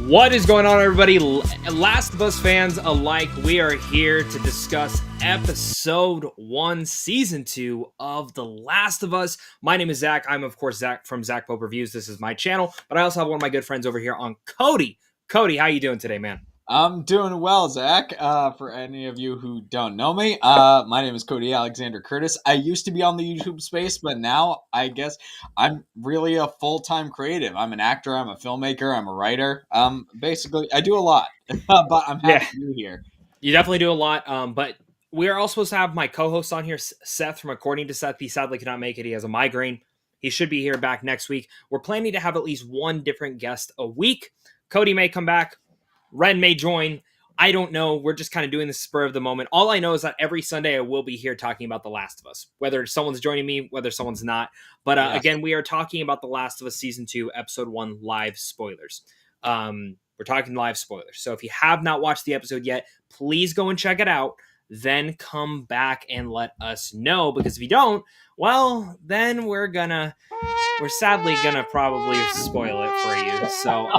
What is going on, everybody? Last of Us fans alike, we are here to discuss episode 1, season 2 of The Last of Us. My name is Zach. I'm, of course, Zach from Zach Pope Reviews. This is my channel, but I also have one of my good friends over here on Cody. Cody, how you doing today, man? I'm doing well, Zach. For any of you who don't know me, my name is Cody Alexander Curtis. I used to be on the YouTube space, but now I guess I'm really a full-time creative. I'm an actor, I'm a filmmaker, I'm a writer. Basically, I do a lot, but I'm happy to be here. You definitely do a lot, but we are also supposed to have my co-host on here, Seth from According2Seth. He sadly cannot make it. He has a migraine. He should be here back next week. We're planning to have at least one different guest a week. Cody may come back. Ren may join. I don't know. We're just kind of doing the spur of the moment. All I know is that every Sunday I will be here talking about The Last of Us, whether someone's joining me, whether someone's not. But Again, we are talking about The Last of Us Season 2, Episode 1 live spoilers. We're talking live spoilers. So if you have not watched the episode yet, please go and check it out. Then come back and let us know. Because if you don't, well, then we're sadly gonna probably spoil it for you. So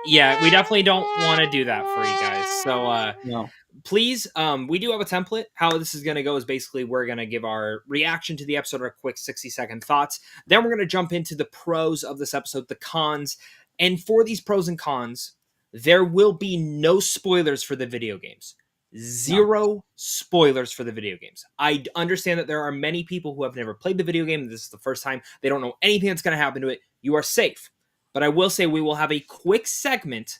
yeah, we definitely don't want to do that for you guys. So No. please, we do have a template. How this is going to go is basically we're going to give our reaction to the episode, our quick 60-second thoughts. Then we're going to jump into the pros of this episode, the cons. And for these pros and cons, there will be no spoilers for the video games. Zero spoilers for the video games. I understand that there are many people who have never played the video game. This is the first time. They don't know anything that's going to happen to it. You are safe. But I will say we will have a quick segment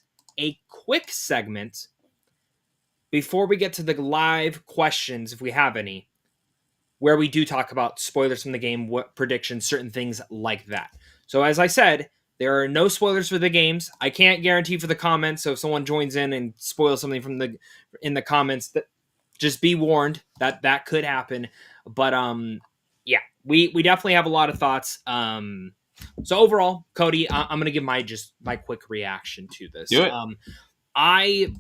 before we get to the live questions, if we have any, where we do talk about spoilers from the game, what predictions, certain things like that. So as I said, there are no spoilers for the games. I can't guarantee for the comments. So if someone joins in and spoils something in the comments, that just be warned that could happen. But yeah, we definitely have a lot of thoughts. So overall, Cody, I'm gonna give my quick reaction to this. Do it.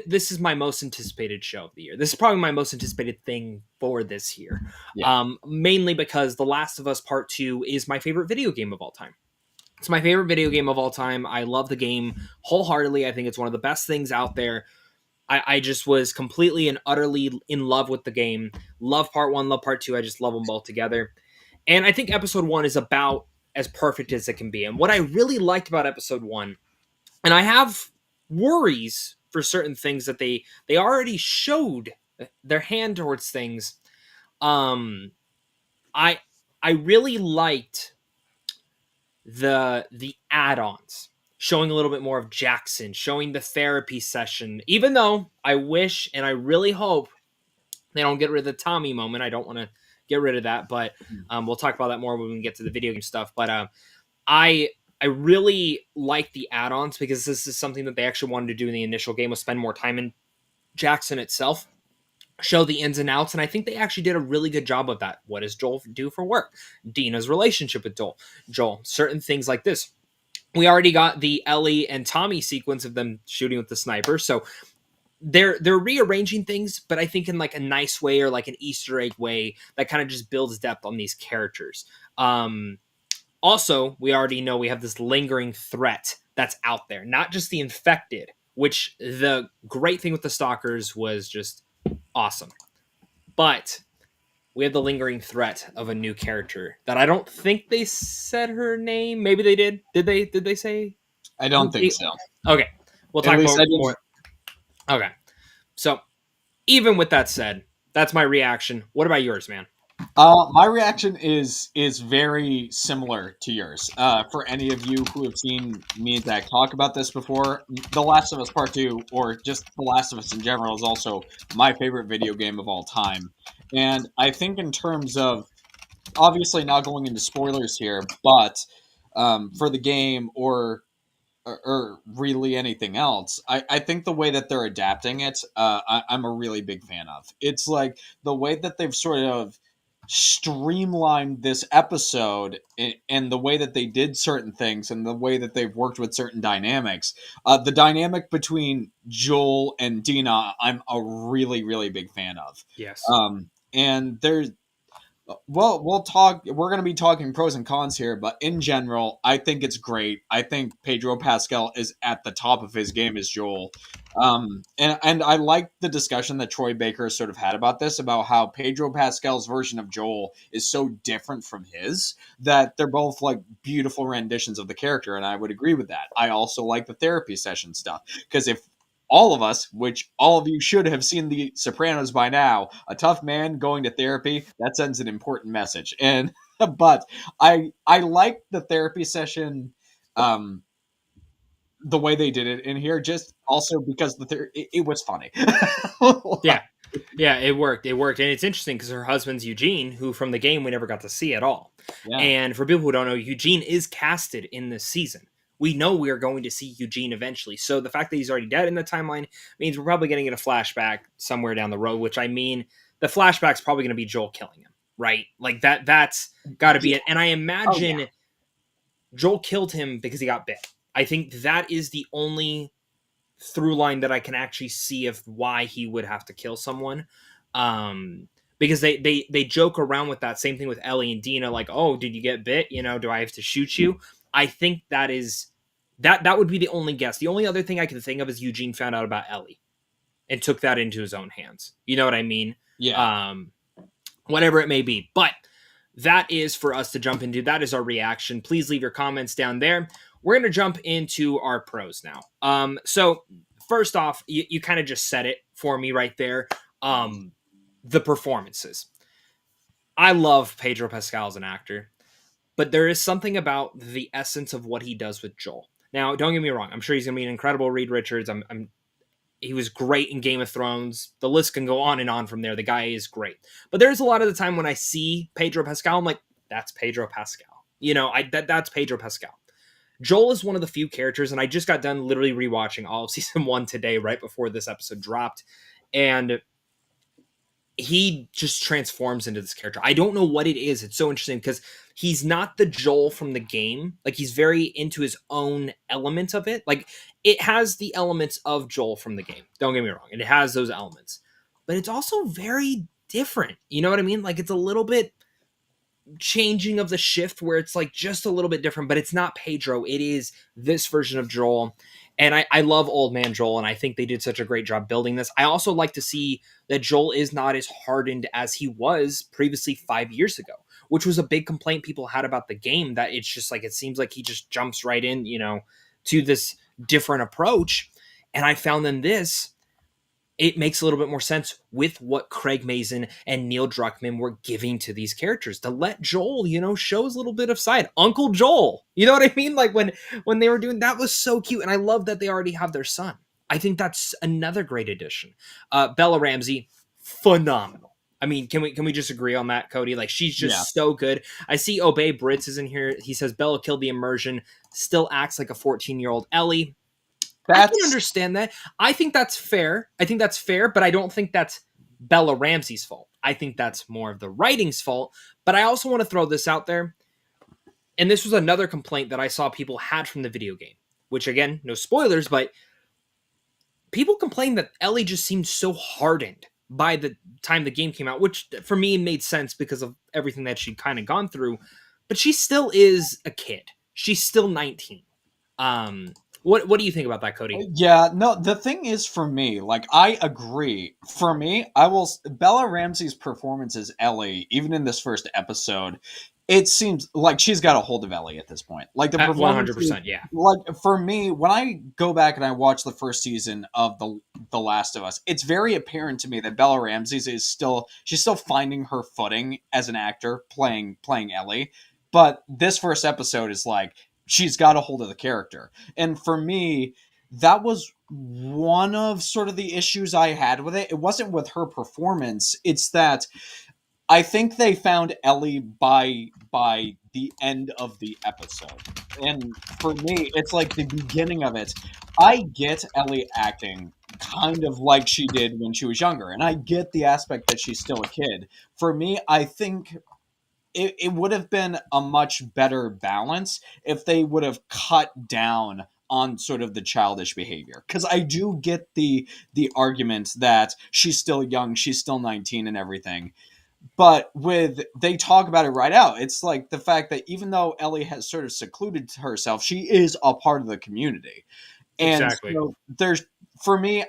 This is my most anticipated show of the year. This is probably my most anticipated thing for this year. Yeah. Mainly because The Last of Us Part 2 is my favorite video game of all time. It's my favorite video game of all time. I love the game wholeheartedly. I think it's one of the best things out there. I just was completely and utterly in love with the game. Love Part 1, love Part 2. I just love them both together. And I think Episode 1 is about as perfect as it can be. And what I really liked about Episode 1, and I have worries for certain things that they already showed their hand towards things. I really liked the add-ons, showing a little bit more of Jackson, showing the therapy session, even though I wish and I really hope they don't get rid of the Tommy moment. I don't want to get rid of that, but we'll talk about that more when we get to the video game stuff. But I really like the add-ons because this is something that they actually wanted to do in the initial game, was spend more time in Jackson itself, show the ins and outs, and I think they actually did a really good job of that. What does Joel do for work? Dina's relationship with Joel, certain things like this. We already got the Ellie and Tommy sequence of them shooting with the sniper, so they're rearranging things, but I think in like a nice way, or like an Easter egg way that kind of just builds depth on these characters. Also, we already know we have this lingering threat that's out there, not just the infected, which the great thing with the stalkers was just awesome. But we have the lingering threat of a new character that I don't think they said her name. Maybe they did. Did they say? I don't think so. Okay. We'll talk about more. Okay. So even with that said, that's my reaction. What about yours, man? My reaction is very similar to yours. For any of you who have seen me and Zach talk about this before, The Last of Us Part 2, or just The Last of Us in general, is also my favorite video game of all time. And I think in terms of, obviously not going into spoilers here, but for the game or really anything else, I think the way that they're adapting it, I'm a really big fan of. It's like the way that they've sort of streamlined this episode and the way that they did certain things and the way that they've worked with certain dynamics. The dynamic between Joel and Dina, I'm a really, really big fan of. Yes. And there's Well, we'll talk. We're going to be talking pros and cons here, but in general, I think it's great. I think Pedro Pascal is at the top of his game as Joel. And I like the discussion that Troy Baker sort of had about this, about how Pedro Pascal's version of Joel is so different from his that they're both like beautiful renditions of the character, and I would agree with that. I also like the therapy session stuff because if all of us, which all of you should have seen The Sopranos by now, a tough man going to therapy, that sends an important message. And but I like the therapy session, um, the way they did it in here, just also because it was funny. Yeah. Yeah, it worked. It worked. And it's interesting because her husband's Eugene, who from the game we never got to see at all. Yeah, And for people who don't know, Eugene is casted in this season. We know we are going to see Eugene eventually. So the fact that he's already dead in the timeline means we're probably going to get a flashback somewhere down the road, which I mean, the flashback's probably going to be Joel killing him, right? Like that's got to be yeah. it. And I Oh yeah, imagine Joel killed him because he got bit. I think that is the only through line that I can actually see of why he would have to kill someone. Because they joke around with that same thing with Ellie and Dina, like, oh, did you get bit? You know, do I have to shoot you? I think that would be the only guess. The only other thing I can think of is Eugene found out about Ellie and took that into his own hands. You know what I mean? yeah. Um, Whatever it may be. But that is for us to jump into. That is our reaction. Please leave your comments down there. We're going to jump into our pros now. So first off, you kind of just said it for me right there. The performances. I love Pedro Pascal as an actor, but there is something about the essence of what he does with Joel. Now, don't get me wrong. I'm sure he's going to be an incredible Reed Richards. He was great in Game of Thrones. The list can go on and on from there. The guy is great. But there's a lot of the time when I see Pedro Pascal, I'm like, that's Pedro Pascal. You know, that's Pedro Pascal. Joel is one of the few characters, and I just got done literally rewatching all of season 1 today, right before this episode dropped. And he just transforms into this character. I don't know what it is. It's so interesting because he's not the Joel from the game. Like, he's very into his own element of it. Like, it has the elements of Joel from the game. Don't get me wrong. It has those elements. But it's also very different. You know what I mean? Like, it's a little bit changing of the shift where it's like just a little bit different, but it's not Pedro. It is this version of Joel. And I love old man Joel, and I think they did such a great job building this. I also like to see that Joel is not as hardened as he was previously 5 years ago, which was a big complaint people had about the game, that it's just like, it seems like he just jumps right in, you know, to this different approach. And I found in this, it makes a little bit more sense with what Craig Mazin and Neil Druckmann were giving to these characters to let Joel, you know, show his little bit of side. Uncle Joel, you know what I mean? Like when they were doing that was so cute, and I love that they already have their son. I think that's another great addition. Bella Ramsey, phenomenal. I mean, can we just agree on that, Cody? Like, she's Yeah. just so good. I see Obey Brits is in here. He says Bella killed the immersion, still acts like a 14-year-old Ellie. I can That's understand that. I think that's fair. But I don't think that's Bella Ramsey's fault. I think that's more of the writing's fault. But I also want to throw this out there. And this was another complaint that I saw people had from the video game, which, again, no spoilers, but people complained that Ellie just seemed so hardened by the time the game came out, which for me made sense because of everything that she'd kind of gone through. But she still is a kid. She's still 19. Um, what do you think about that, Cody? Yeah, no, the thing is, for me, like, I agree. For me, Bella Ramsey's performance as Ellie, even in this first episode, it seems like she's got a hold of Ellie at this point. Like, the At performance, 100%, yeah. like, for me, when I go back and I watch the first season of The Last of Us, it's very apparent to me that Bella Ramsey's she's still finding her footing as an actor playing Ellie. But this first episode is like, she's got a hold of the character. And for me, that was one of sort of the issues I had with it. It wasn't with her performance. It's that I think they found Ellie by the end of the episode. And for me, it's like the beginning of it. I get Ellie acting kind of like she did when she was younger, and I get the aspect that she's still a kid. For me, I think it would have been a much better balance if they would have cut down on sort of the childish behavior, because I do get the argument that she's still young, she's still 19 and everything, but they talk about it right out. It's like the fact that even though Ellie has sort of secluded herself, she is a part of the community. And Exactly. so there's, for me,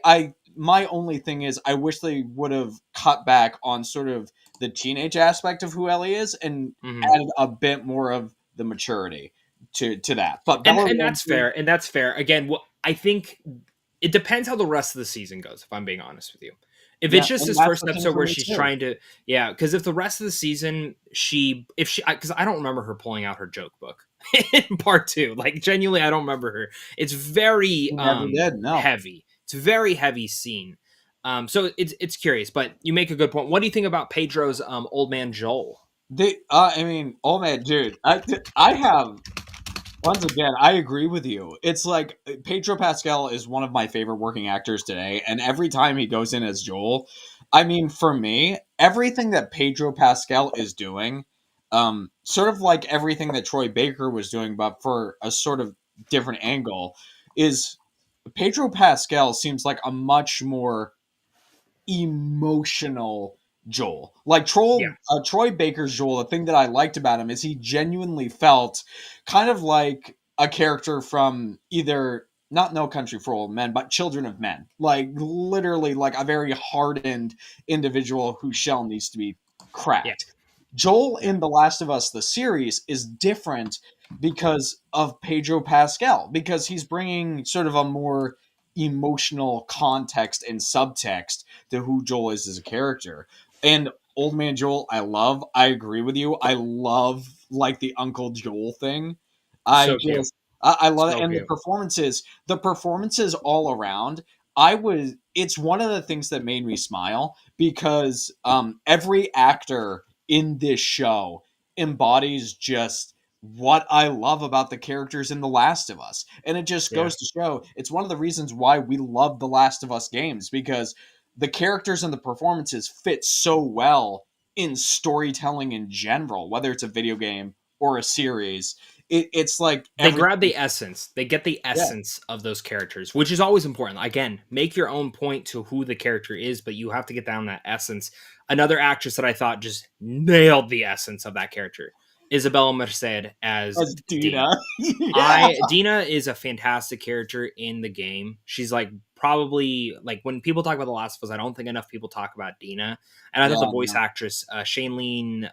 my only thing is I wish they would have cut back on sort of the teenage aspect of who Ellie is and Hmm. added a bit more of the maturity to that. But Bella And that's Ramsey, fair. And that's fair. Again, I think it depends how the rest of the season goes. If I'm being honest with you, if it's yeah, just and this that's first the thing episode for where me she's too. trying to, yeah, because if the rest of the season if she, because I don't remember her pulling out her joke book in part two. Like genuinely, I don't remember her. It's very She never did. No, heavy. It's a very heavy scene. So it's curious, but you make a good point. What do you think about Pedro's old man Joel? I mean, oh man, dude, I have. Once again, I agree with you. It's like Pedro Pascal is one of my favorite working actors today, and every time he goes in as Joel, I mean, for me, everything that Pedro Pascal is doing, sort of like everything that Troy Baker was doing, but for a sort of different angle, is Pedro Pascal seems like a much more emotional Joel. Like Yeah, Troy Baker's Joel, the thing that I liked about him is he genuinely felt kind of like a character from either not No Country for Old Men, but Children of Men. Like literally like a very hardened individual whose shell needs to be yeah, cracked. Joel yeah. in The Last of Us, the series, is different because of Pedro Pascal, because he's bringing sort of a more emotional context and subtext to who Joel is as a character. And Old Man Joel, I love. I agree with you. I love like the Uncle Joel thing. I So cute, just I love it. so And cute. the performances all around. I was it's one of the things that made me smile because every actor in this show embodies just what I love about the characters in The Last of Us. And it just Yeah. goes to show it's one of the reasons why we love The Last of Us games because the characters and the performances fit so well in storytelling in general, whether it's a video game or a series. It's like They every grab the essence. They get the yeah, essence of those characters, which is always important. Again, make your own point to who the character is, but you have to get down that essence. Another actress that I thought just nailed the essence of that character, Isabella Merced as as Dina. Dee. Yeah. I Dina is a fantastic character in the game. She's like probably like when people talk about The Last of Us, I don't think enough people talk about Dina. And I thought the Yeah, voice no. actress Shailene,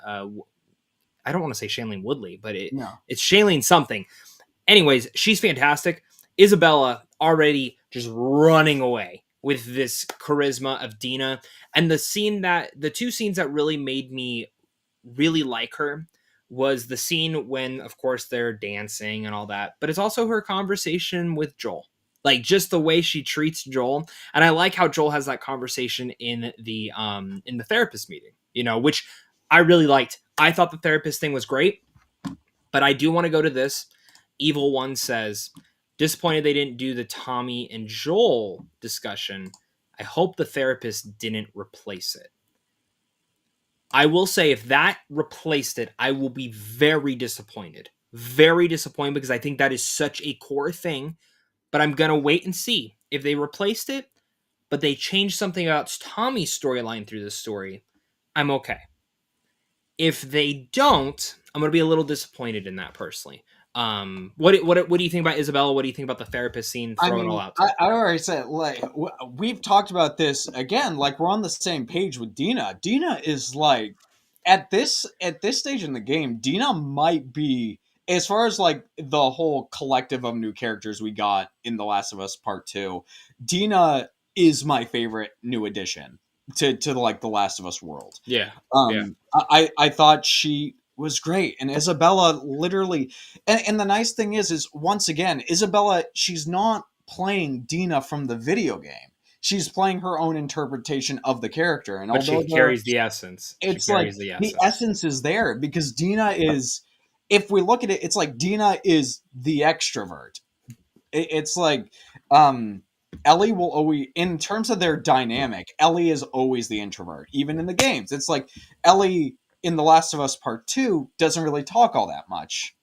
I don't want to say Shailene Woodley, but No. it's Shailene something. Anyways, she's fantastic. Isabella already just running away with this charisma of Dina. And the two scenes that really made me really like her was the scene when, of course, they're dancing and all that, but it's also her conversation with Joel. Like just the way she treats Joel. And I like how Joel has that conversation in the therapist meeting, which I really liked. I thought the therapist thing was great. But I do want to go to this. Evil One says, disappointed they didn't do the Tommy and Joel discussion. I hope the therapist didn't replace it. I will say, if that replaced it, I will be very disappointed. Very disappointed because I think that is such a core thing. But I'm going to wait and see. If they replaced it, but they changed something about Tommy's storyline through this story, I'm okay. If they don't, I'm going to be a little disappointed in that personally. What do you think about Isabella? What do you think about the therapist scene? I Throw it all mean, out I, there. I already said like we've talked about this again. Like we're on the same page with Dina. Dina is like at this stage in the game. Dina might be as far as like the whole collective of new characters we got in The Last of Us Part Two. Dina is my favorite new addition to like the Last of Us world. Yeah, yeah. I thought she was great, and Isabella literally, and the nice thing is once again, Isabella, she's not playing Dina from the video game. She's playing her own interpretation of the character, and But although she carries the essence. She it's like carries the the essence. essence is there because Dina is. If we look at it, it's like Dina is the extrovert. It's like um Ellie will always, in terms of their dynamic, Ellie is always the introvert, even in the games. It's like Ellie in The Last of Us Part 2 doesn't really talk all that much.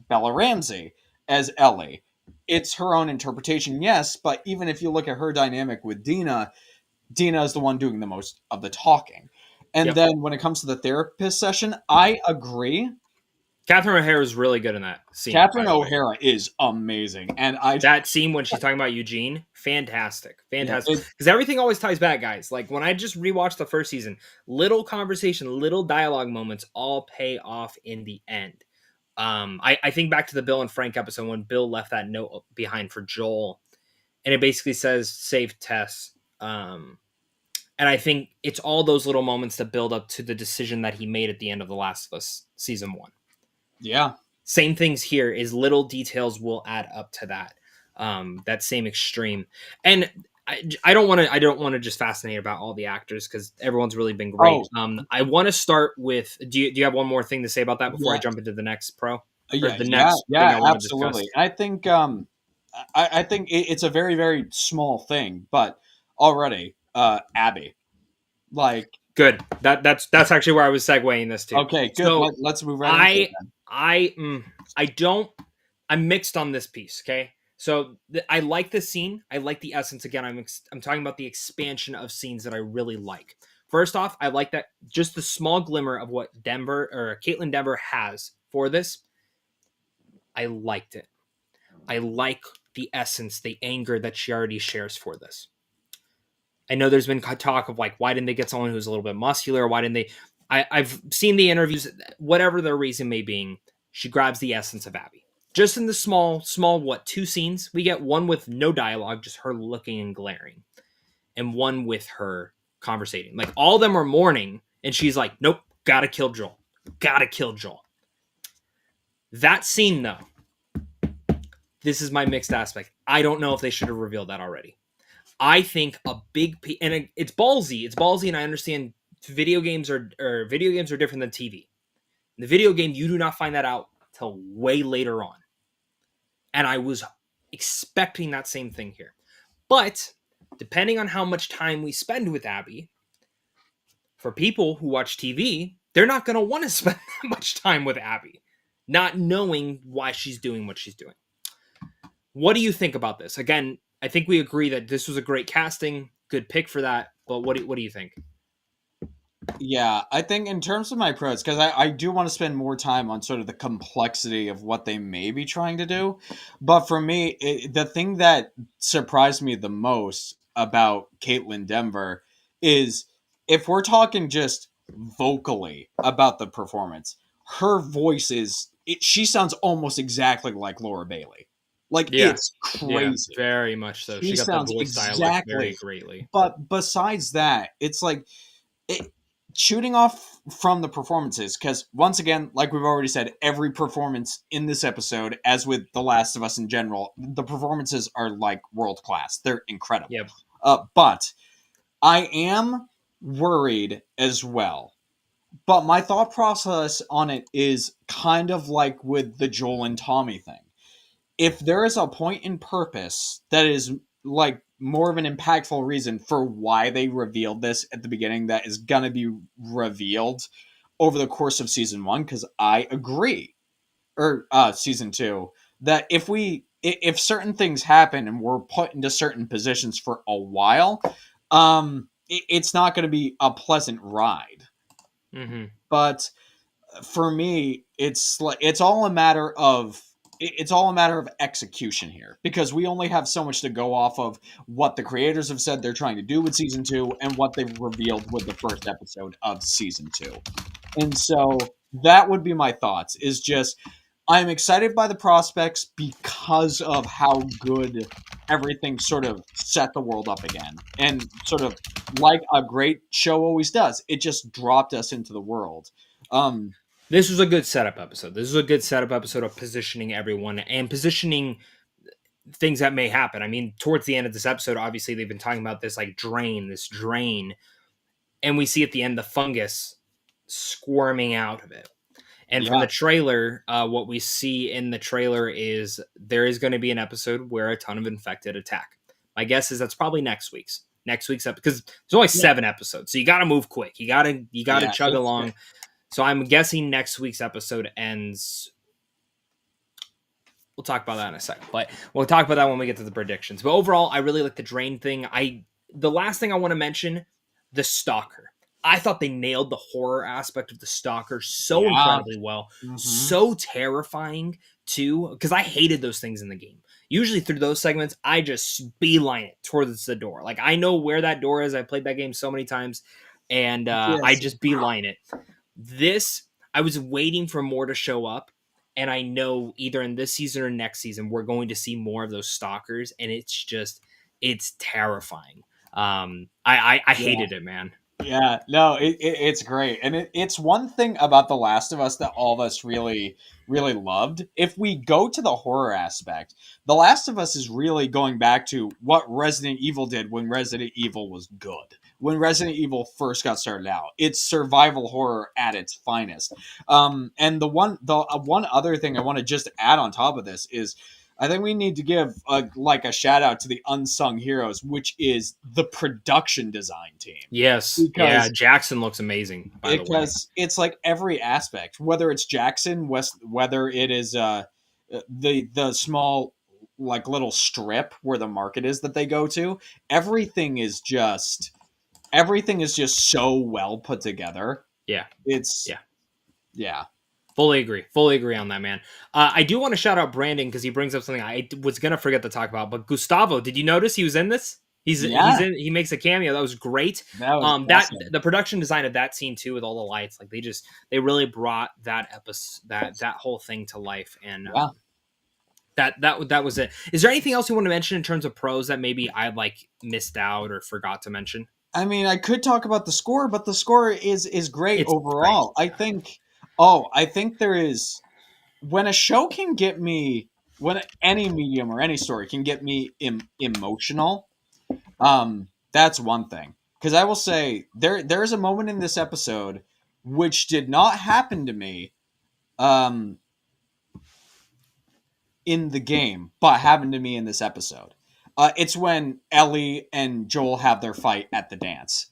Bella Ramsey as Ellie. It's her own interpretation, yes, but even if you look at her dynamic with Dina, Dina is the one doing the most of the talking. And Yep. then when it comes to the therapist session, I agree. Catherine O'Hara is really good in that scene, by Catherine the way. O'Hara is amazing, and That scene when she's talking about Eugene, fantastic, yeah, fantastic. Because everything always ties back, guys. Like when I just rewatched the first season, little conversation, little dialogue moments all pay off in the end. I think back to the Bill and Frank episode when Bill left that note behind for Joel, and it basically says "Save Tess." And I think it's all those little moments that build up to the decision that he made at the end of The Last of Us season 1. yeah. Same things here is little details will add up to that same extreme. And I don't want to just fascinate about all the actors because everyone's really been great. Oh, I want to start with, do you have one more thing to say about that before I yeah, jump into the next pro or yeah, the yeah, next thing yeah, I want to discuss? absolutely. I think I think it's a very very small thing, but already Abby, like, Good. That's actually where I was segueing this to. okay, good. So Let's move right into it I then. I I don't I'm mixed on this piece. Okay, so I like the scene. I like the essence. Again, I'm talking about the expansion of scenes that I really like. First off, I like that just the small glimmer of what Denver or Caitlin Denver has for this. I liked it. I like the essence, the anger that she already shares for this. I know there's been talk of like, why didn't they get someone who's a little bit muscular? Why didn't they? I've seen the interviews, whatever their reason may be, she grabs the essence of Abby. Just in the small, what, 2 scenes? We get one with no dialogue, just her looking and glaring, and one with her conversating. Like all of them are mourning, and she's like, nope, gotta kill Joel. Gotta kill Joel. That scene, though, this is my mixed aspect. I don't know if they should have revealed that already. I think a big and it's ballsy. It's ballsy, and I understand video games are different than TV. In the video game, you do not find that out till way later on, and I was expecting that same thing here. But depending on how much time we spend with Abby, for people who watch TV, they're not going to want to spend that much time with Abby, not knowing why she's doing what she's doing. What do you think about this? Again, I think we agree that this was a great casting, good pick for that. But what do you think? Yeah, I think in terms of my pros, because I do want to spend more time on sort of the complexity of what they may be trying to do. But for me, the thing that surprised me the most about Caitlin Denver is if we're talking just vocally about the performance, her voice she sounds almost exactly like Laura Bailey. Like, Yeah, it's yeah, crazy. very much so. She She got the sounds voice dialect very exactly. greatly. But besides that, it's like it, shooting off from the performances, because once again, like we've already said, every performance in this episode, as with The Last of Us in general, the performances are like world class. They're incredible. Yep. But I am worried as well. But my thought process on it is kind of like with the Joel and Tommy thing. If there is a point in purpose that is like more of an impactful reason for why they revealed this at the beginning that is going to be revealed over the course of season 1, because I agree, or season 2, that if certain things happen and we're put into certain positions for a while, it's not going to be a pleasant ride. Mm-hmm. But for me, it's all a matter of execution here, because we only have so much to go off of what the creators have said they're trying to do with season 2 and what they've revealed with the first episode of season 2. And so that would be my thoughts, is just I'm excited by the prospects because of how good everything sort of set the world up again, and sort of like a great show always does, it just dropped us into the world. This was a good setup episode. This is a good setup episode of positioning everyone and positioning things that may happen. I mean, towards the end of this episode, obviously they've been talking about this this drain, and we see at the end the fungus squirming out of it. And from Yeah. the trailer, what we see in the trailer is there is going to be an episode where a ton of infected attack. My guess is that's probably next week's episode, because there's only 7 episodes, so you got to move quick. You got to chug along. So I'm guessing next week's episode ends. We'll talk about that in a second, but we'll talk about that when we get to the predictions. But overall, I really like the drain thing. The last thing I want to mention, the stalker. I thought they nailed the horror aspect of the stalker so Yeah. incredibly well, Hmm. so terrifying too, because I hated those things in the game. Usually through those segments, I just beeline it towards the door. Like I know where that door is. I played that game so many times, and I Yes. just beeline it. This, I was waiting for more to show up, and I know either in this season or next season we're going to see more of those stalkers, and it's terrifying. I Yeah. hated it, man. Yeah, no, it's great, and it's one thing about The Last of Us that all of us really loved. If we go to the horror aspect, The Last of Us is really going back to what Resident Evil did when Resident Evil was good. When Resident Evil first got started out, it's survival horror at its finest. And the one other thing I want to just add on top of this is I think we need to give a shout out to the unsung heroes, which is the production design team, Yes, yeah, because Jackson looks amazing. By the way, it's like every aspect, whether it's Jackson, whether it is the small like little strip where the market is that they go to, everything is just everything is just so well put together. yeah, It's yeah, yeah. fully agree on that, man. I do want to shout out Brandon because he brings up something I was gonna forget to talk about. But Gustavo, did you notice he was in this? He's Yeah, in. He makes a cameo. That was great. that was That awesome. the production design of that scene too, with all the lights, like they really brought that episode that whole thing to life, and Yeah. that was it. Is there anything else you want to mention in terms of pros that maybe I like missed out or forgot to mention? I mean, I could talk about the score, but the score is great It's great. overall. I think there is when a show can get me when any medium or any story can get me emotional. That's one thing. Because I will say there's a moment in this episode which did not happen to me um in the game, but happened to me in this episode. It's when Ellie and Joel have their fight at the dance.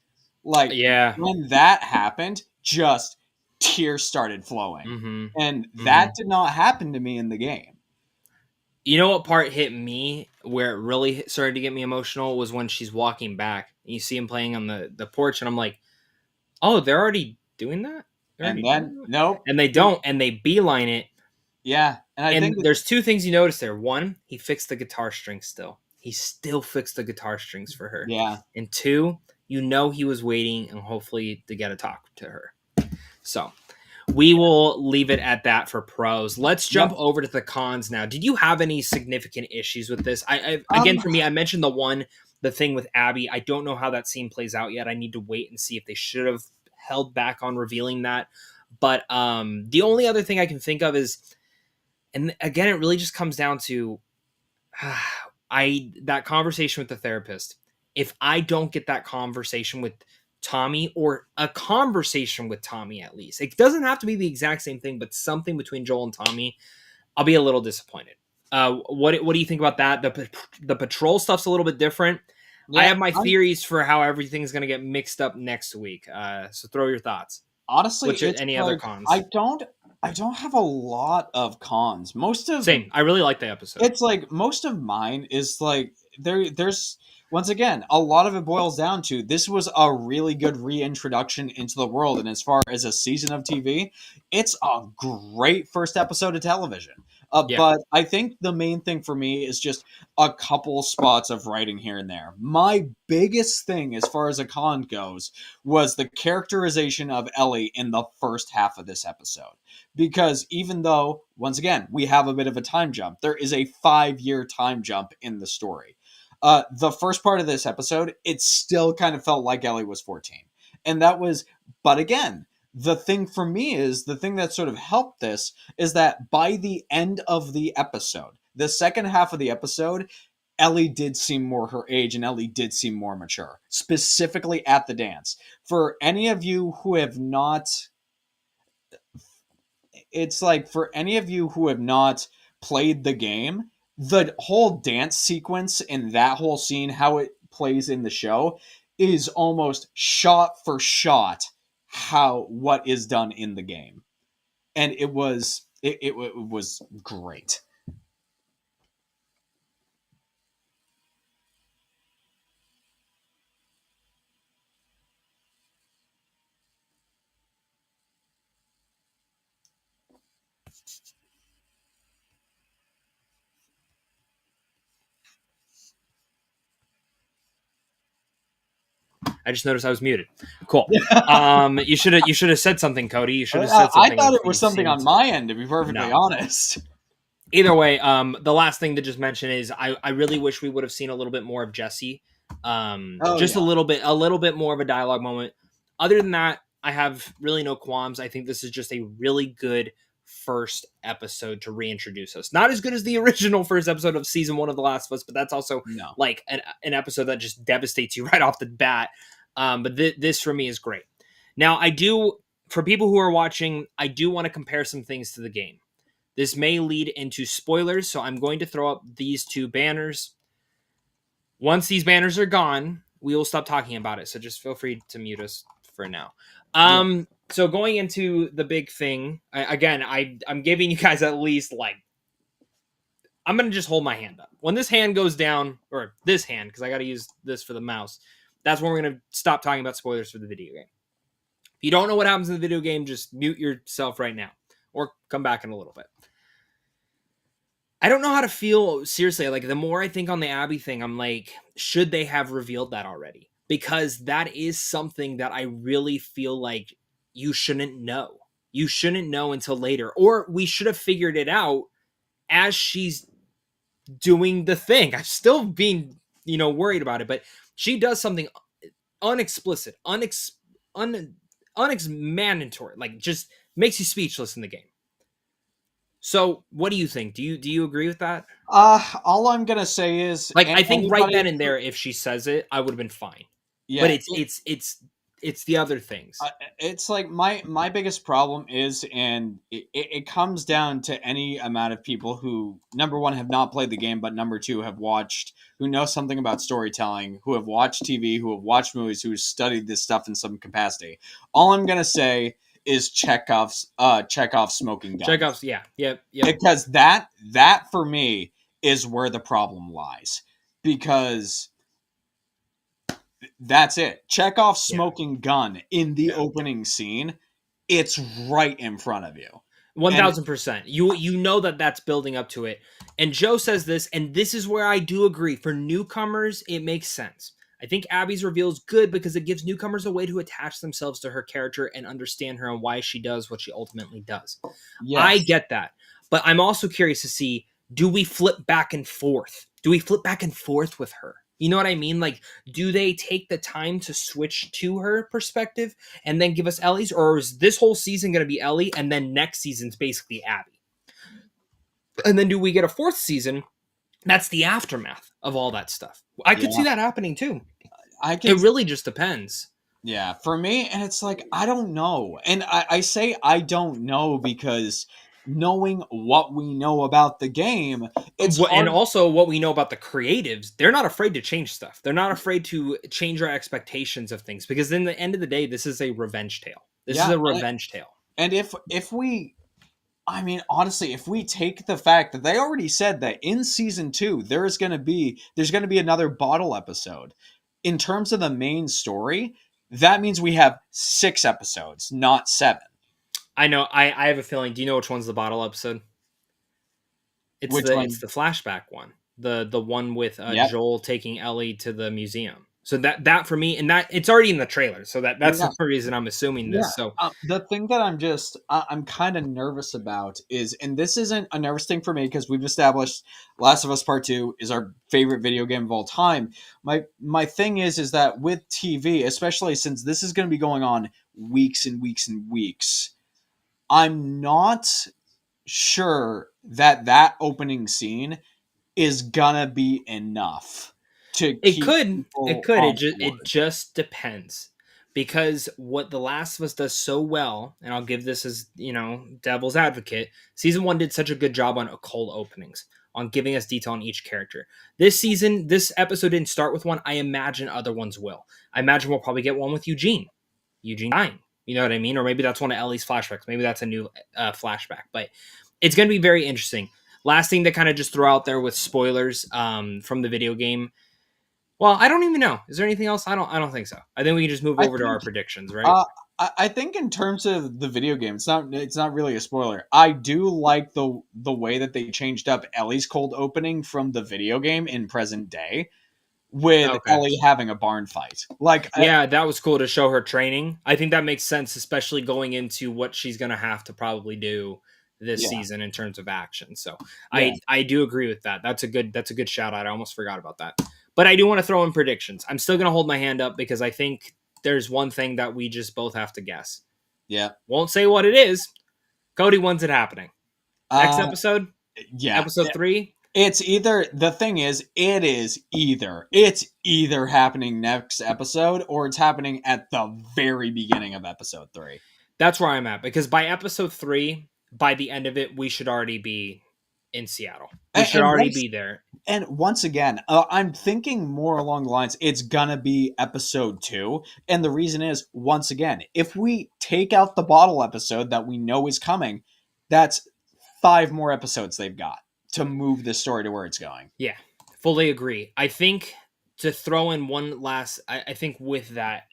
Like Yeah. when that happened, just tears started flowing, Mm-hmm. and Mm-hmm. that did not happen to me in the game. You know what part hit me where it really started to get me emotional was when she's walking back. You see him playing on the porch, and I'm like, oh, they're already doing that. They're And already doing then that, nope, and they don't, and they beeline it. yeah, and I And think there's two things you notice there. One, he fixed the guitar strings still. He still fixed the guitar strings for her. yeah, And two, you know he was waiting and hopefully to get a talk to her. So we will leave it at that for pros. Let's jump yep. over to the cons now. Did you have any significant issues with this? Again, Um, for me, I mentioned the thing with Abby. I don't know how that scene plays out yet. I need to wait and see if they should have held back on revealing that. But the only other thing I can think of is, and again, it really just comes down to I that conversation with the therapist. If I don't get that conversation with Tommy, or a conversation with Tommy, at least it doesn't have to be the exact same thing, but something between Joel and Tommy, I'll be a little disappointed. What do you think about that? The patrol stuff's a little bit different. I yeah. have my theories for how everything's going to get mixed up next week. So throw your thoughts. Honestly, What's your it's any other like cons? I don't have a lot of cons. Same. I really like the episode. It's like most of mine is like there's once again a lot of it boils down to this was a really good reintroduction into the world, and as far as a season of TV, it's a great first episode of television. Yeah. But I think the main thing for me is just a couple spots of writing here and there. My biggest thing as far as a con goes was the characterization of Ellie in the first half of this episode, because even though once again we have a bit of a time jump, there is a 5-year time jump in the story. The first part of this episode, it still kind of felt like Ellie was 14, and that was, but again, the thing for me is the thing that sort of helped this is that by the end of the episode, the second half of the episode, Ellie did seem more her age, and Ellie did seem more mature, specifically at the dance. For any of you who have not, it's like for any of you who have not played the game, the whole dance sequence and that whole scene, how it plays in the show, is almost shot for shot how what is done in the game, and it was great. I just noticed I was muted. Cool. You should have said something, Cody. You should have said I something. thought If it you was something seemed on my end, to be perfectly no. honest. Either way, the last thing to just mention is I really wish we would have seen a little bit more of Jesse. Just Yeah. a little bit more of a dialogue moment. Other than that, I have really no qualms. I think this is just a really good first episode to reintroduce us. Not as good as the original first episode of season 1 of The Last of Us, but that's also No. like an episode that just devastates you right off the bat. But this for me is great. Now, for people who are watching, I do want to compare some things to the game. This may lead into spoilers, so I'm going to throw up these 2 banners. Once these banners are gone, we will stop talking about it. So just feel free to mute us for now. So going into the big thing, I'm giving you guys at least I'm going to just hold my hand up. When this hand goes down, or this hand, because I got to use this for the mouse, that's when we're going to stop talking about spoilers for the video game. If you don't know what happens in the video game, just mute yourself right now or come back in a little bit. I don't know how to feel, seriously. Like, the more I think on the Abby thing, I'm like, should they have revealed that already? Because that is something that I really feel like you shouldn't know. You shouldn't know until later. Or we should have figured it out as she's doing the thing. I'm still being, worried about it. But she does something unexplicit, unexplanatory. Like, just makes you speechless in the game. So, what do you think? Do you agree with that? All I'm gonna say is, Like, I think right then and there, if she says it, I would have been fine. yeah, But it's the other things. it's like my biggest problem is, and it comes down to any amount of people who, number one, have not played the game, but number two, have watched, who know something about storytelling, who have watched TV, who have watched movies, who have studied this stuff in some capacity. All I'm gonna say is Chekhov's smoking gun. Chekhov's, yeah. Because that for me is where the problem lies. Because that's it. Chekhov's smoking gun in the opening scene. It's right in front of you. 1000%. You know that's building up to it. And Joe says this, and this is where I do agree. For newcomers, it makes sense. I think Abby's reveal is good because it gives newcomers a way to attach themselves to her character and understand her and why she does what she ultimately does. Yes. I get that. But I'm also curious to see, do we flip back and forth? Do we flip back and forth with her? You know what I mean? Like, do they take the time to switch to her perspective and then give us Ellie's? Or is this whole season going to be Ellie and then next season's basically Abby? And then do we get a 4th season? That's the aftermath of all that stuff. I could see that happening too. It really just depends. Yeah, for me, and it's like, I don't know. And I say I don't know because knowing what we know about the game, it's hard. And also what we know about the creatives, they're not afraid to change stuff. They're not afraid to change our expectations of things, because in the end of the day, this is a revenge tale. This is a revenge tale. And if we, I mean, honestly, if we take the fact that they already said that in season 2 there's going to be another bottle episode. In terms of the main story, that means we have 6 episodes, not 7. I know. I have a feeling. Do you know which one's the bottle episode? It's the flashback one. The one with Joel taking Ellie to the museum. So that for me, and that it's already in the trailer. So that's the reason I'm assuming this. So the thing that I'm kind of nervous about is, and this isn't a nervous thing for me because we've established Last of Us Part 2 is our favorite video game of all time. My thing is that with TV, especially since this is going to be going on weeks and weeks and weeks, I'm not sure that opening scene is gonna be enough. It just depends, because what The Last of Us does so well, and I'll give this as, devil's advocate, season 1 did such a good job on cold openings, on giving us detail on each character. This season, this episode didn't start with one. I imagine other ones will. I imagine we'll probably get one with Eugene dying. You know what I mean? Or maybe that's one of Ellie's flashbacks. Maybe that's a new flashback. But it's going to be very interesting. Last thing to kind of just throw out there with spoilers from the video game. Well, I don't even know. Is there anything else? I don't think so. I think we can just move over to our predictions, right? I think in terms of the video game, it's not really a spoiler. I do like the way that they changed up Ellie's cold opening from the video game in present day. with Okay. Ellie having a barn fight. Like, Yeah, that was cool to show her training. I think that makes sense, especially going into what she's going to have to probably do this yeah, season in terms of action. So yeah, I do agree with that. That's a good shout out. I almost forgot about that. But I do want to throw in predictions. I'm still going to hold my hand up because I think there's one thing that we just both have to guess. yeah. Won't say what it is. Cody, when's it happening? Next Uh, episode? yeah. Episode 3? It's either the thing is, it's either happening next episode or it's happening at the very beginning of episode 3. That's where I'm at because by episode 3, by the end of it, we should already be in Seattle. We should And already once be there. and once again, I'm thinking more along the lines it's gonna be episode 2, and the reason is once again, if we take out the bottle episode that we know is coming, that's 5 more episodes they've got to move this story to where it's going. Yeah, fully agree. I think to throw in one last, I think with that.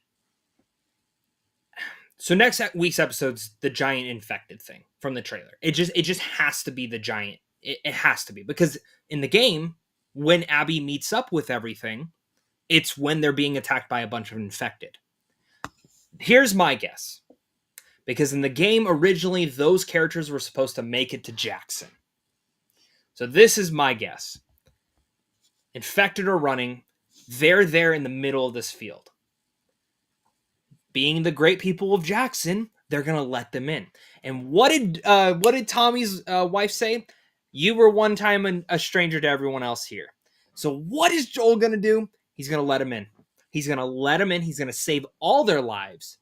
So next week's episode's the giant infected thing from the trailer. It just has to be the giant. It has to be because in the game, when Abby meets up with everything, it's when they're being attacked by a bunch of infected. Here's my guess. Because in the game originally, those characters were supposed to make it to Jackson. So this is my guess. Infected are running. They're there in the middle of this field. Being the great people of Jackson, they're gonna let them in. And what did Tommy's wife say? You were one time a stranger to everyone else here. So what is Joel gonna do? He's gonna let him in. He's gonna let him in. He's gonna save all their lives.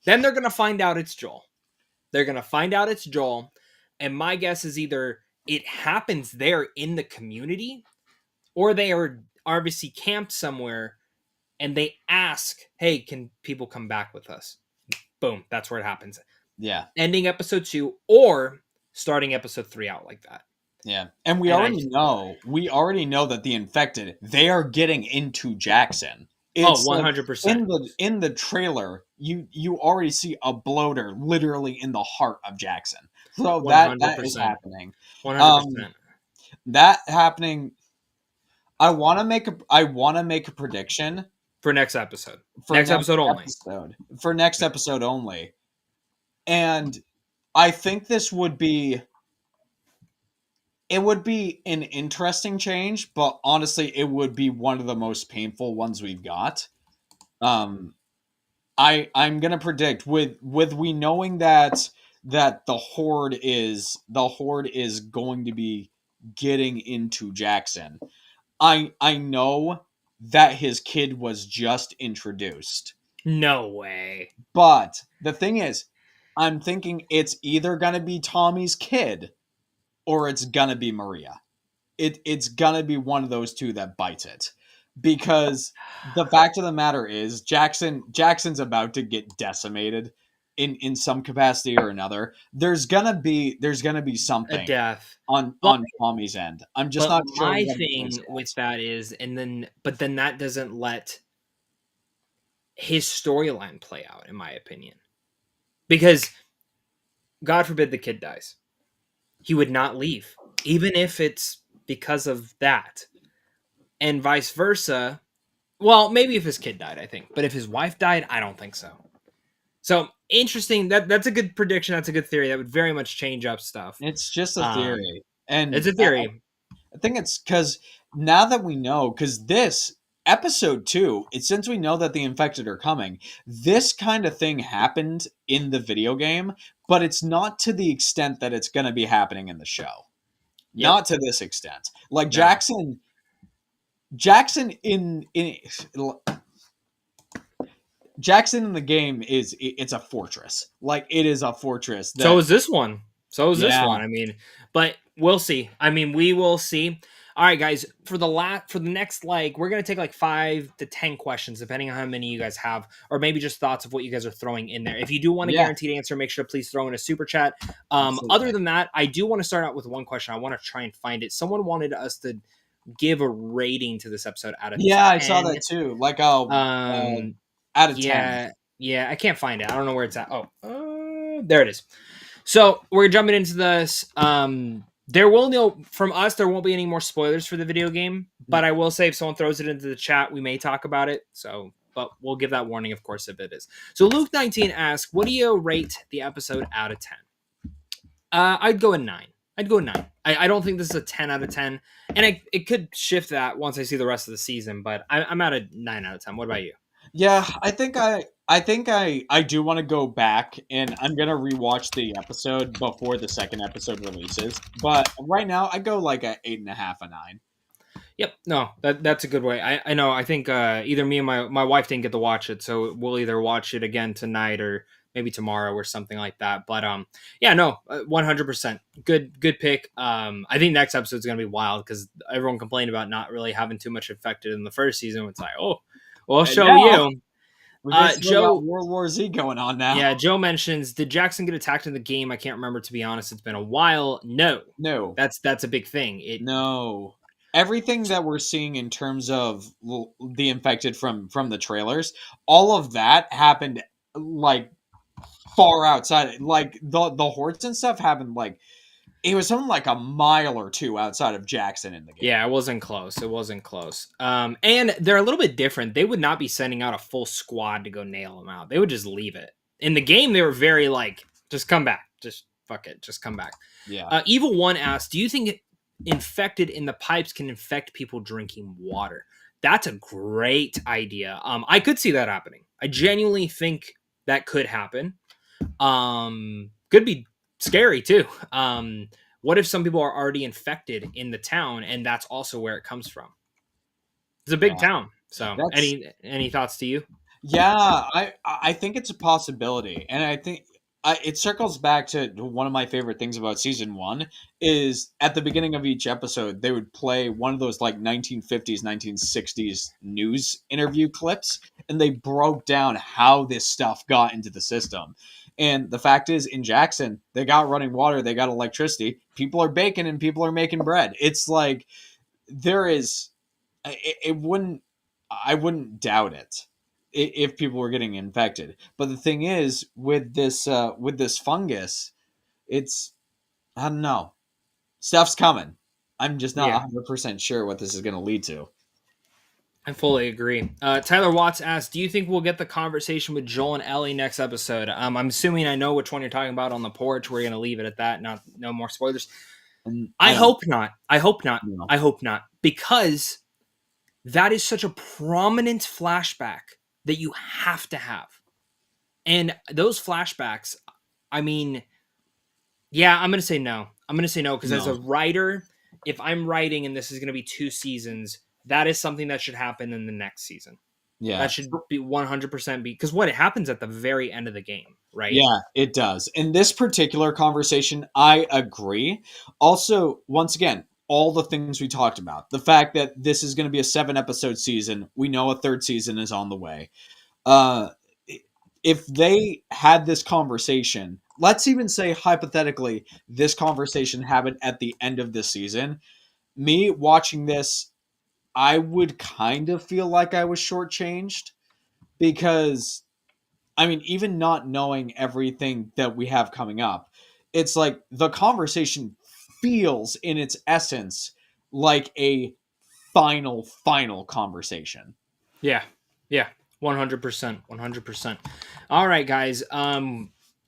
Then they're gonna find out it's Joel. They're gonna find out it's Joel. And my guess is either it happens there in the community, or they are obviously camped somewhere and they ask, hey, can people come back with us? Boom, that's where it happens. Yeah. Ending episode 2 or starting episode 3 out like that. Yeah. And we already know that the infected, they are getting into Jackson. It's 100%. In the trailer, you already see a bloater literally in the heart of Jackson. So that is happening. 100%. That happening. I want to make a prediction for next episode. For next episode only. And I think this would be an interesting change, but honestly, it would be one of the most painful ones we've got. I'm gonna predict with we knowing that the horde is going to be getting into Jackson. I know that his kid was just introduced. No way. But the thing is, I'm thinking it's either gonna be Tommy's kid or it's gonna be Maria. It's gonna be one of those two that bites it. Because the fact of the matter is Jackson's about to get decimated in some capacity or another. There's gonna be something a death on Tommy's end. I'm just not sure. My thing with that is, but then that doesn't let his storyline play out, in my opinion. Because God forbid the kid dies. He would not leave, even if it's because of that. And vice versa. Well, maybe if his kid died, I think. But if his wife died, I don't think so. So, interesting. That's a good prediction. That's a good theory. That would very much change up stuff. It's just a theory. And it's a theory. I think it's because now that we know, because this episode 2, since we know that the infected are coming, this kind of thing happened in the video game, but it's not to the extent that it's going to be happening in the show. Yep. Not to this extent. Like no. Jackson in the game it's a fortress. Like it is a fortress. So is this one. I mean, but we'll see. I mean, we will see. All right, guys, for the next leg, we're going to take like 5 to 10 questions, depending on how many you guys have, or maybe just thoughts of what you guys are throwing in there. If you do want a guaranteed answer, make sure to please throw in a super chat. Other than that, I do want to start out with one question. I want to try and find it. Someone wanted us to give a rating to this episode out of 10. I saw that too. Like, out of 10. Yeah, I can't find it. I don't know where it's at. There it is. So we're jumping into this. There will no from us. There won't be any more spoilers for the video game, but I will say if someone throws it into the chat, we may talk about it. So, but we'll give that warning, of course, if it is. So, Luke19 asks, "What do you rate the episode out of 10?" I'd go a 9. I'd go a 9. I don't think this is a 10 out of 10, and it could shift that once I see the rest of the season. But I'm at a 9 out of 10. What about you? Yeah, I do want to go back, and I'm gonna rewatch the episode before the second episode releases. But right now, I go like a 8.5, a 9. Yep, no, that's a good way. I know. I think either me and my wife didn't get to watch it, so we'll either watch it again tonight or maybe tomorrow or something like that. But yeah, no, 100% good pick. I think next episode is gonna be wild because everyone complained about not really having too much affected in the first season. It's like, oh, we'll show Yeah, you. we basically Joe, got World War Z going on now. yeah, Joe mentions, did Jackson get attacked in the game? I can't remember, to be honest. It's been a while. No, No, that's a big thing. no. Everything that we're seeing in terms of the infected from the trailers, all of that happened like far outside. Like the hordes and stuff happened like it was something like a mile or two outside of Jackson in the game. Yeah, it wasn't close. It wasn't close. And they're a little bit different. They would not be sending out a full squad to go nail them out. They would just leave it. In the game, they were very like, just come back. Just fuck it. Just come back. Yeah. Evil One asks, do you think infected in the pipes can infect people drinking water? That's a great idea. I could see that happening. I genuinely think that could happen. Could be scary too. What if some people are already infected in the town and that's also where it comes from? It's a big town. So any thoughts to you? Yeah, I think it's a possibility, and I think it circles back to one of my favorite things about season one is at the beginning of each episode they would play one of those like 1950s 1960s news interview clips, and they broke down how this stuff got into the system. And the fact is, in Jackson, they got running water, they got electricity, people are baking and people are making bread. It's like there is it wouldn't I wouldn't doubt it if people were getting infected. But the thing is, with this fungus, it's I don't know. Stuff's coming. I'm just not Yeah, 100% sure what this is going to lead to. I fully agree. Tyler Watts asks, do you think we'll get the conversation with Joel and Ellie next episode? I'm assuming I know which one you're talking about on the porch. We're going to leave it at that. No more spoilers. And I hope not. I hope not. No. I hope not. Because that is such a prominent flashback that you have to have. And those flashbacks, I mean, yeah, I'm going to say no. I'm going to say no because as a writer, if I'm writing and this is going to be 2 seasons, that is something that should happen in the next season. Yeah. That should be 100% because what it happens at the very end of the game, right? Yeah, it does. In this particular conversation, I agree. Also, once again, all the things we talked about. The fact that this is going to be a 7-episode season. We know a 3rd season is on the way. If they had this conversation, let's even say hypothetically, this conversation happened at the end of this season. Me watching this, I would kind of feel like I was shortchanged because, I mean, even not knowing everything that we have coming up, it's like the conversation feels in its essence like a final conversation. Yeah. 100%. 100%. All right, guys.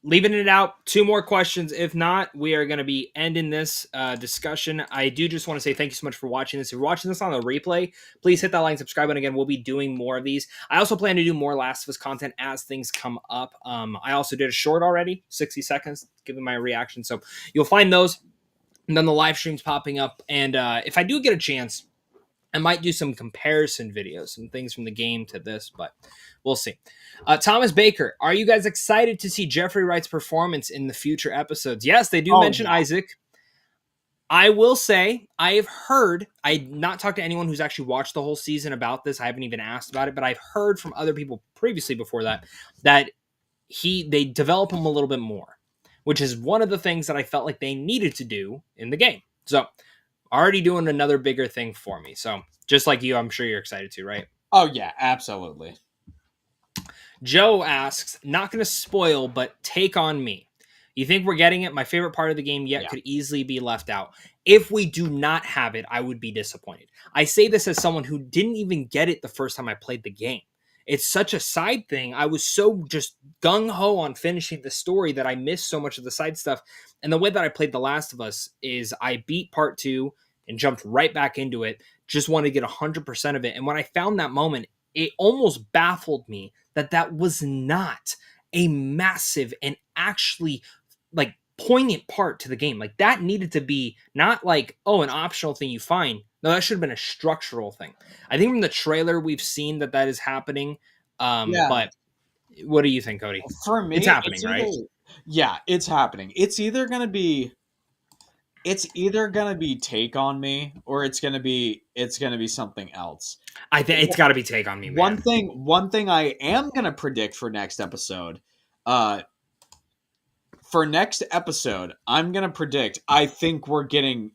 Leaving it out. 2 more questions. If not, we are going to be ending this discussion. I do just want to say thank you so much for watching this. If you're watching this on the replay, please hit that like and subscribe button. Again, we'll be doing more of these. I also plan to do more Last of Us content as things come up. I also did a short already, 60 seconds, giving my reaction. So you'll find those. And then the live streams popping up. And if I do get a chance, I might do some comparison videos, some things from the game to this, but we'll see. Thomas Baker, are you guys excited to see Jeffrey Wright's performance in the future episodes? Yes, they do mention Isaac. I will say, I've not talked to anyone who's actually watched the whole season about this. I haven't even asked about it, but I've heard from other people previously before that they develop him a little bit more, which is one of the things that I felt like they needed to do in the game. So, already doing another bigger thing for me. So just like you, I'm sure you're excited too, right? Oh yeah, absolutely. Joe asks, not going to spoil, but take on me. You think we're getting it? My favorite part of the game yet Yeah. could easily be left out. If we do not have it, I would be disappointed. I say this as someone who didn't even get it the first time I played the game. It's such a side thing. I was so just gung ho on finishing the story that I missed so much of the side stuff. And the way that I played The Last of Us is I beat part 2 and jumped right back into it. Just wanted to get 100% of it. And when I found that moment, it almost baffled me that that was not a massive and actually like poignant part to the game. Like that needed to be not like, oh, an optional thing you find. No, that should have been a structural thing. I think from the trailer we've seen that that is happening. Yeah. But what do you think, Cody? For It's me, happening, it's right? either yeah, it's happening. It's either gonna be Take on Me, or it's gonna be something else. I think it's got to be Take on Me, One man. thing one thing I am gonna predict for next episode, uh I'm gonna predict I think we're getting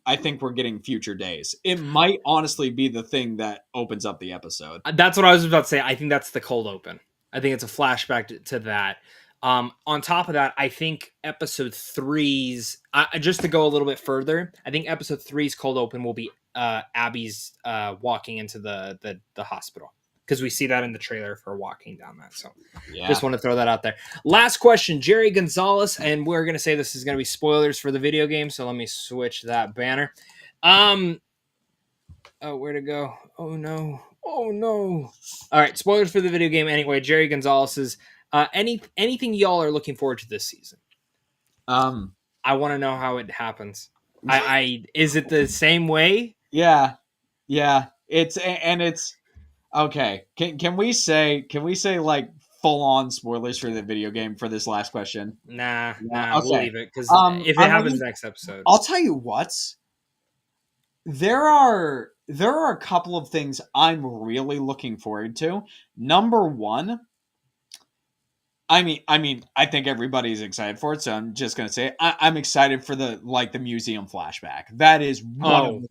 Future Days. It might honestly be the thing that opens up the episode. That's what I was about to say. I think that's the cold open. I think it's a flashback to that. On top of that, I think episode three's just to go a little bit further. I think episode three's cold open will be Abby's walking into the hospital because we see that in the trailer for walking down that. So Yeah. just want to throw that out there. Last question, Jerry Gonzalez, and we're gonna say this is gonna be spoilers for the video game. So let me switch that banner. Oh, where to go? Oh no! Oh no! All right, spoilers for the video game. Anyway, Jerry Gonzalez is anything y'all are looking forward to this season. Um I want to know how it happens. I is it the same way? yeah. Yeah. It's okay. Can we say like full on spoilers for the video game for this last question? Nah, Yeah. nah. We'll Okay. leave it because if it I'm happens looking next episode, I'll tell you what. There are a couple of things I'm really looking forward to. Number one, I think everybody's excited for it, so I'm just gonna say it. I'm excited for the museum flashback. That is one of oh, them.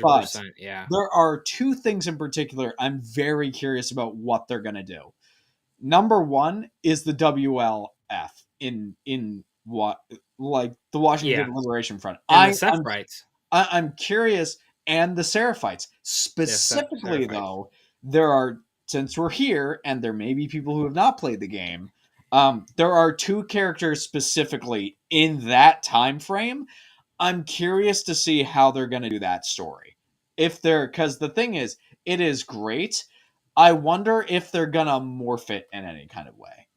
But 100%. Yeah, there are two things in particular I'm very curious about what they're gonna do. Number one is the WLF in what like the yeah. Washington Liberation Front. And the Seth rights. I'm curious, and the Seraphites Yeah, Seth specifically. Seraphites. Though there are, since we're here, and there may be people who have not played the game. There are two characters specifically in that time frame. I'm curious to see how they're going to do that story. If they're, because the thing is, it is great. I wonder if they're gonna morph it in any kind of way.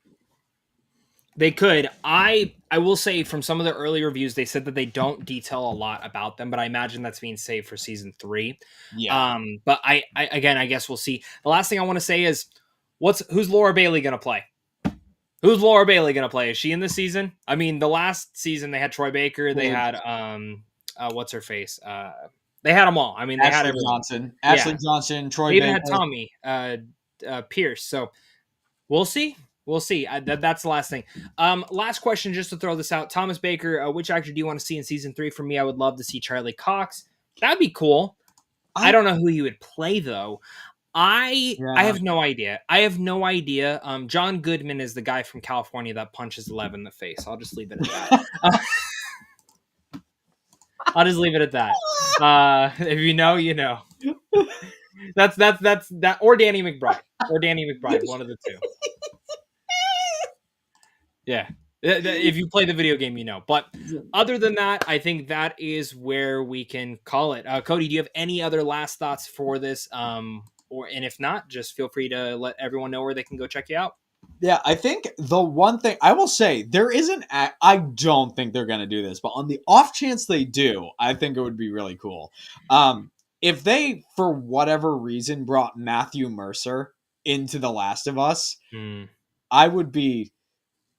They could. I will say from some of the early reviews, they said that they don't detail a lot about them, but I imagine that's being saved for season 3. Yeah. But I again, I guess we'll see. The last thing I want to say is, who's Laura Bailey gonna play? Who's Laura Bailey gonna play? Is she in this season? I mean, the last season they had Troy Baker, they had what's her face? They had them all. I mean, they had Ashley everyone. Johnson, Yeah, Troy they even Baker. had Tommy Pierce. So we'll see. We'll see. That's the last thing. Last question, just to throw this out. Thomas Baker, which actor do you want to see in season 3? For me, I would love to see Charlie Cox. That'd be cool. I don't know who he would play though. I have no idea. I have no idea. John Goodman is the guy from California that punches Lev in the face. I'll just leave it at that. I'll just leave it at that. If you know, you know. That's that, or Danny McBride, one of the two. Yeah. If you play the video game, you know. But other than that, I think that is where we can call it. Cody, do you have any other last thoughts for this? And if not, just feel free to let everyone know where they can go check you out. Yeah, I think the one thing I will say, there isn't. I don't think they're going to do this, but on the off chance they do, I think it would be really cool. If they, for whatever reason, brought Matthew Mercer into The Last of Us, I would be.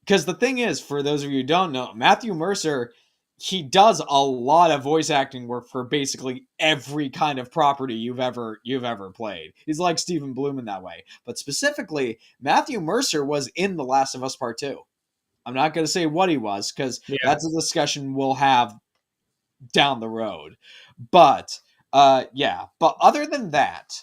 Because the thing is, for those of you who don't know, Matthew Mercer, he does a lot of voice acting work for basically every kind of property you've ever played. He's like Stephen Bloom in that way. But specifically, Matthew Mercer was in The Last of Us Part 2. I'm not going to say what he was, because that's a discussion we'll have down the road. But, yeah. But other than that,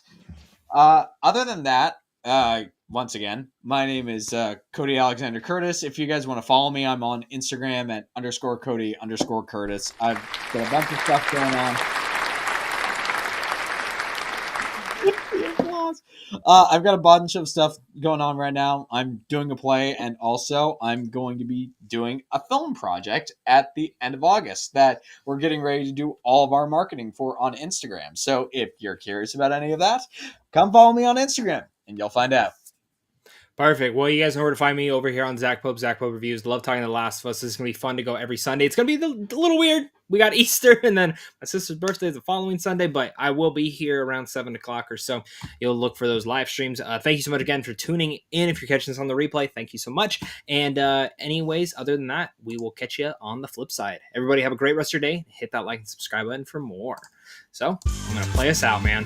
once again, my name is Cody Alexander Curtis. If you guys want to follow me, I'm on Instagram at _Cody_Curtis. I've got a bunch of stuff going on. I've got a bunch of stuff going on right now. I'm doing a play, and also I'm going to be doing a film project at the end of August that we're getting ready to do all of our marketing for on Instagram. So if you're curious about any of that, come follow me on Instagram, and you'll find out. Perfect. Well, you guys know where to find me over here on Zach Pope Reviews. Love talking to The Last of Us. This is going to be fun to go every Sunday. It's going to be a little weird. We got Easter, and then my sister's birthday is the following Sunday, but I will be here around 7 o'clock or so. You'll look for those live streams. Thank you so much again for tuning in. If you're catching this on the replay, thank you so much. And anyways, other than that, we will catch you on the flip side. Everybody have a great rest of your day. Hit that like and subscribe button for more. So I'm going to play us out, man.